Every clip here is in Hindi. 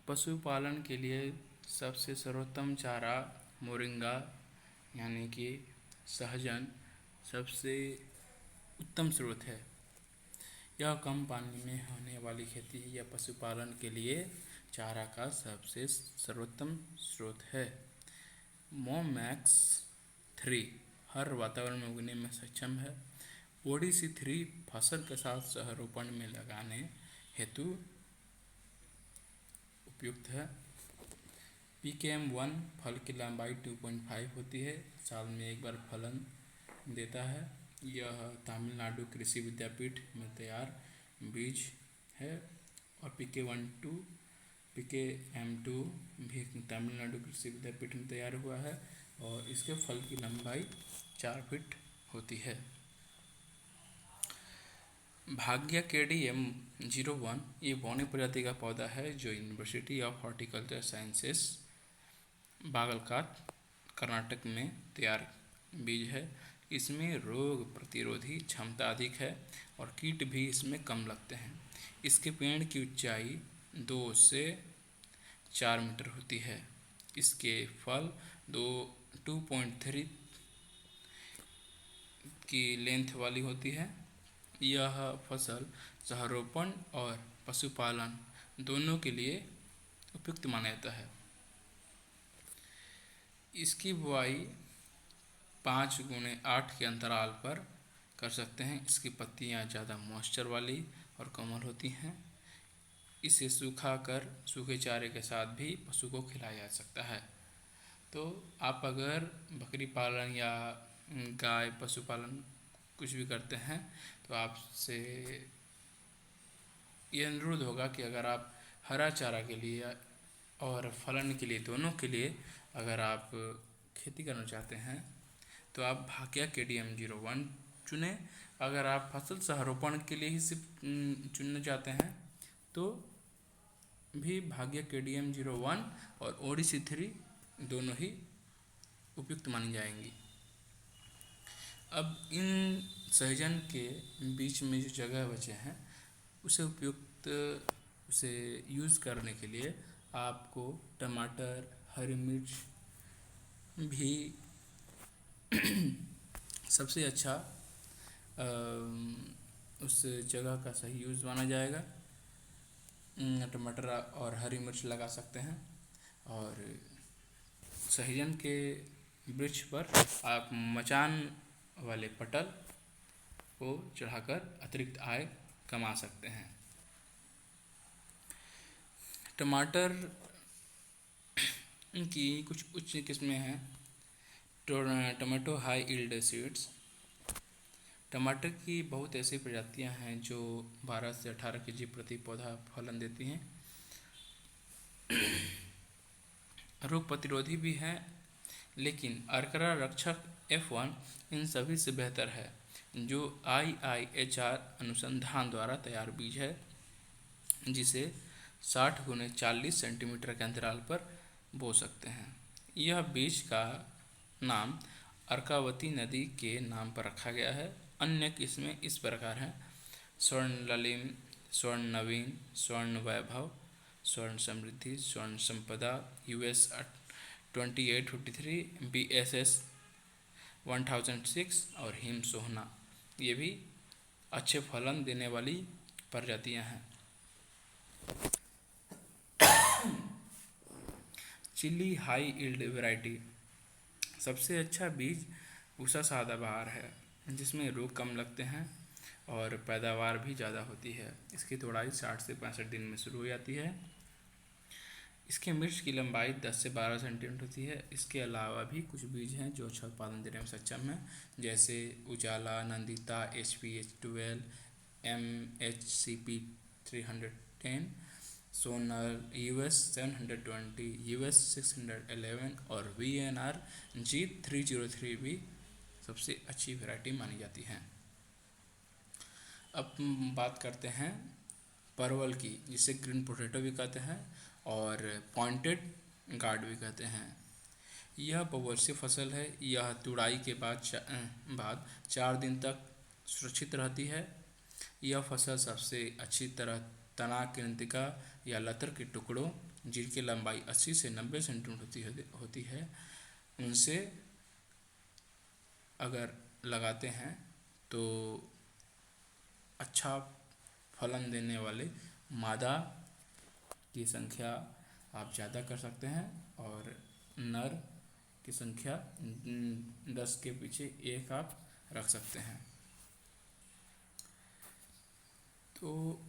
पशुपालन के लिए सबसे सर्वोत्तम चारा मोरिंगा यानी कि सहजन सबसे उत्तम स्रोत है। यह कम पानी में होने वाली खेती या पशुपालन के लिए चारा का सबसे सर्वोत्तम स्रोत है। मोमैक्स 3 हर वातावरण में उगने में सक्षम है। ओडीसी 3 फसल के साथ सहरोपण में लगाने हेतु उपयुक्त है। PKM1 फल की लंबाई 2.5 होती है, साल में एक बार फलन देता है। यह तमिलनाडु कृषि विद्यापीठ में तैयार बीज है। और PKM2 भी तमिलनाडु कृषि विद्यापीठ में तैयार हुआ है और इसके फल की लंबाई 4 फीट होती है। भाग्य KDM01 ये बौनी प्रजाति का पौधा है जो university of horticulture sciences Bagalkot Karnataka में तैयार बीज है। इसमें रोग प्रतिरोधी क्षमता अधिक है और कीट भी इसमें कम लगते हैं। इसके पेड़ की ऊंचाई 2 से 4 मीटर होती है। इसके फल 2.3 की लेंथ वाली होती है। यह फसल सहरोपण और पशुपालन दोनों के लिए उपयुक्त माना जाता है। इसकी बुआई 5x8 के अंतराल पर कर सकते हैं। इसकी पत्तियां ज़्यादा मॉइस्चर वाली और कोमल होती हैं। इसे सुखाकर सूखे चारे के साथ भी पशु को खिलाया जा सकता है। तो आप अगर बकरी पालन या गाय पशुपालन कुछ भी करते हैं तो आपसे ये अनुरोध होगा कि अगर आप हरा चारा के लिए और फलन के लिए दोनों के लिए अगर आप खेती करना चाहते हैं तो आप भाग्य KDM01 चुनें। अगर आप फसल सहरोपण के लिए ही सिर्फ चुनना चाहते हैं तो भी भाग्य KDM01 और ओडीसी 3 दोनों ही उपयुक्त मानी जाएंगी। अब इन सहजन के बीच में जो जगह बचे हैं उसे यूज़ करने के लिए आपको टमाटर हरी मिर्च भी सबसे अच्छा उस जगह का सही यूज़ माना जाएगा। टमाटर और हरी मिर्च लगा सकते हैं और सहजन के वृक्ष पर आप मचान वाले पटल को चढ़ाकर अतिरिक्त आय कमा सकते हैं। टमाटर की कुछ उच्च किस्में हैं। Tomato high yield seeds. टमाटर की बहुत ऐसी प्रजातियां हैं जो 12 से 18 kg प्रति पौधा फलन देती हैं। रोग प्रतिरोधी भी हैं, लेकिन अर्करा रक्षक F1 इन सभी से बेहतर है, जो IIHR अनुसंधान द्वारा तैयार बीज है, जिसे 60x40 सेंटीमीटर के अंतराल पर बो सकते हैं। यह बीज का नाम अर्कावती नदी के नाम पर रखा गया है। अन्य किस्में इस प्रकार हैं: स्वर्ण ललिम, स्वर्ण नवीन, स्वर्ण वैभव, स्वर्ण समृद्धि, स्वर्ण संपदा, US 2853, BSS 1006 और हिम सोहना। ये भी अच्छे फलन देने वाली प्रजातियां हैं। Chilli high yield variety. सबसे अच्छा बीज पूसा सदाबहार है, जिसमें रोग कम लगते हैं और पैदावार भी ज़्यादा होती है। इसकी तोड़ाई 60 से 65 दिन में शुरू हो जाती है। इसके मिर्च की लंबाई 10 से 12 सेंटीमीटर होती है। इसके अलावा भी कुछ बीज हैं जो अच्छा उत्पादन देने में सक्षम हैं, जैसे उजाला, Nandita, HPH12, MHCP 310, Sonal, US 720, US 611 और VNR G303 भी सबसे अच्छी वैरायटी मानी जाती हैं। अब बात करते हैं परवल की, जिसे ग्रीन पोटैटो भी कहते हैं और पॉइंटेड गार्ड भी कहते हैं। यह बहुवर्षीय फसल है। यह तुड़ाई के बाद 4 दिन तक सुरक्षित रहती है। यह फसल सबसे अच्छी तरह तना कृंतिका या लतर के टुकड़ों जिनकी लंबाई 80 से 90 सेंटीमीटर होती है उनसे अगर लगाते हैं तो अच्छा फलन देने वाले मादा की संख्या आप ज़्यादा कर सकते हैं और नर की संख्या 10 के पीछे 1 आप रख सकते हैं। तो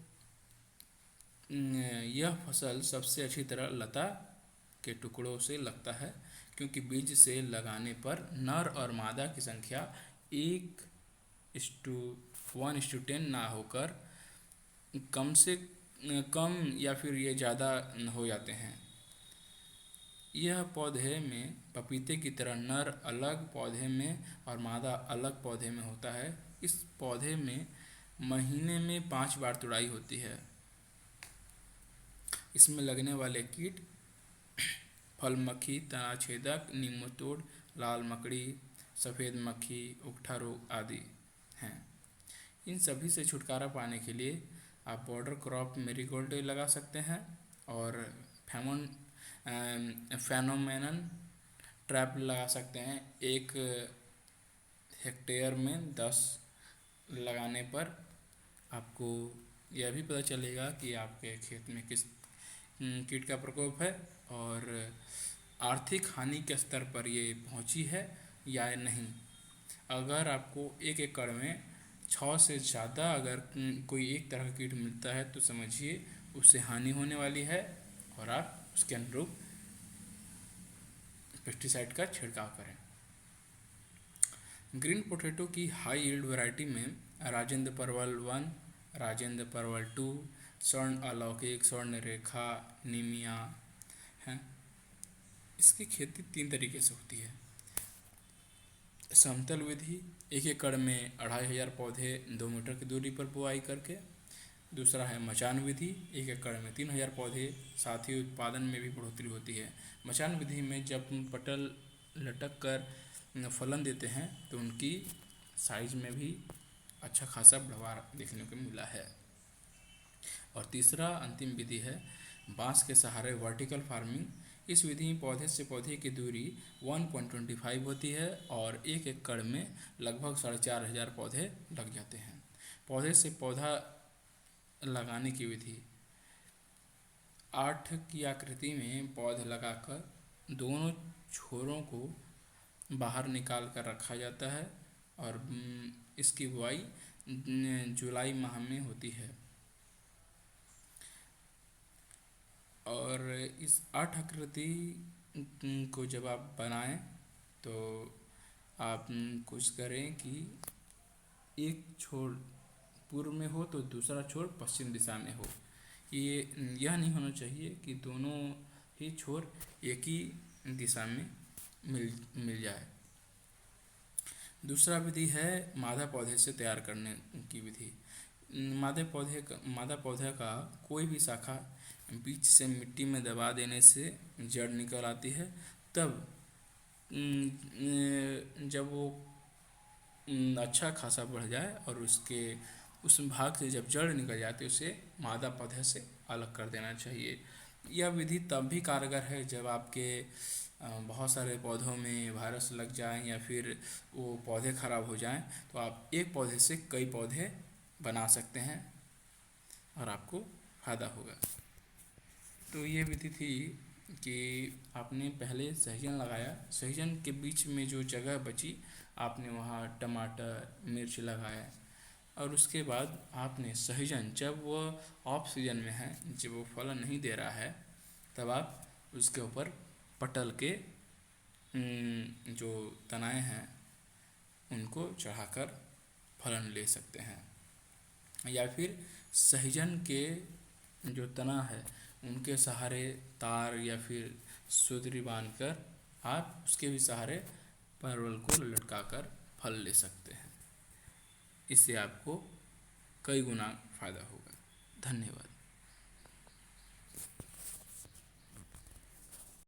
यह फसल सबसे अच्छी तरह लता के टुकड़ों से लगता है क्योंकि बीज से लगाने पर नर और मादा की संख्या 1:1:10 ना होकर कम से कम या फिर ये ज़्यादा हो जाते हैं। यह पौधे में पपीते की तरह नर अलग पौधे में और मादा अलग पौधे में होता है। इस पौधे में महीने में 5 बार तुड़ाई होती है। इसमें लगने वाले कीट फल मक्खी, तना छेदक, नीमोतोड़, लाल मकड़ी, सफ़ेद मक्खी, उकठा रोग आदि हैं। इन सभी से छुटकारा पाने के लिए आप बॉर्डर क्रॉप मेरीगोल्ड लगा सकते हैं और फेनोमेनन ट्रैप लगा सकते हैं। 1 हेक्टेयर में 10 लगाने पर आपको यह भी पता चलेगा कि आपके खेत में किस कीट का प्रकोप है और आर्थिक हानि के स्तर पर ये पहुंची है या नहीं। अगर आपको 1 एकड़ में 6 से ज़्यादा अगर कोई एक तरह का कीट मिलता है तो समझिए उससे हानि होने वाली है और आप उसके अनुरूप पेस्टिसाइड का छिड़काव करें। ग्रीन पोटैटो की हाई यील्ड वैरायटी में राजेंद्र परवल 1, राजेंद्र परवल 2, स्वर्ण अलौकिक, स्वर्ण रेखा, नीमिया हैं। इसकी खेती 3 तरीके से होती है। समतल विधि 1 एकड़ में 2500 पौधे 2 मीटर की दूरी पर बुआई करके। दूसरा है मचान विधि 1 एकड़ में 3000 पौधे, साथ ही उत्पादन में भी बढ़ोतरी होती है। मचान विधि में जब पटल लटक कर फलन देते हैं तो उनकी साइज में भी अच्छा खासा बढ़ाव देखने को मिला है। और तीसरा अंतिम विधि है बांस के सहारे वर्टिकल फार्मिंग। इस विधि में पौधे से पौधे की दूरी 1.25 होती है और 1 एकड़ में लगभग 4500 पौधे लग जाते हैं। पौधे से पौधा लगाने की विधि 8 की आकृति में पौधे लगाकर दोनों छोरों को बाहर निकाल कर रखा जाता है और इसकी बुआई जुलाई माह में होती है। और इस 8 आकृति को जब आप बनाएं तो आप कोशिश करें कि एक छोर पूर्व में हो तो दूसरा छोर पश्चिम दिशा में हो। यह नहीं होना चाहिए कि दोनों ही छोर एक ही दिशा में मिल जाए। दूसरा विधि है मादा पौधे से तैयार करने की विधि। मादा पौधे का कोई भी शाखा बीच से मिट्टी में दबा देने से जड़ निकल आती है। तब जब वो अच्छा खासा बढ़ जाए और उस भाग से जब जड़ निकल जाती है उसे मादा पौधे से अलग कर देना चाहिए। यह विधि तब भी कारगर है जब आपके बहुत सारे पौधों में वायरस लग जाएं या फिर वो पौधे खराब हो जाएं तो आप एक पौधे से कई पौधे बना सकते हैं और आपको फ़ायदा होगा। तो ये विधि थी कि आपने पहले सहजन लगाया, सहजन के बीच में जो जगह बची आपने वहाँ टमाटर मिर्च लगाया और उसके बाद आपने सहजन जब वह ऑफ सीजन में है, जब वो फलन नहीं दे रहा है, तब आप उसके ऊपर पटल के जो तनाएं हैं उनको चढ़ाकर फलन ले सकते हैं। या फिर सहजन के जो तना है उनके सहारे तार या फिर सुतरी बांधकर आप उसके भी सहारे परवल को लटकाकर फल ले सकते हैं। इससे आपको कई गुना फ़ायदा होगा। धन्यवाद।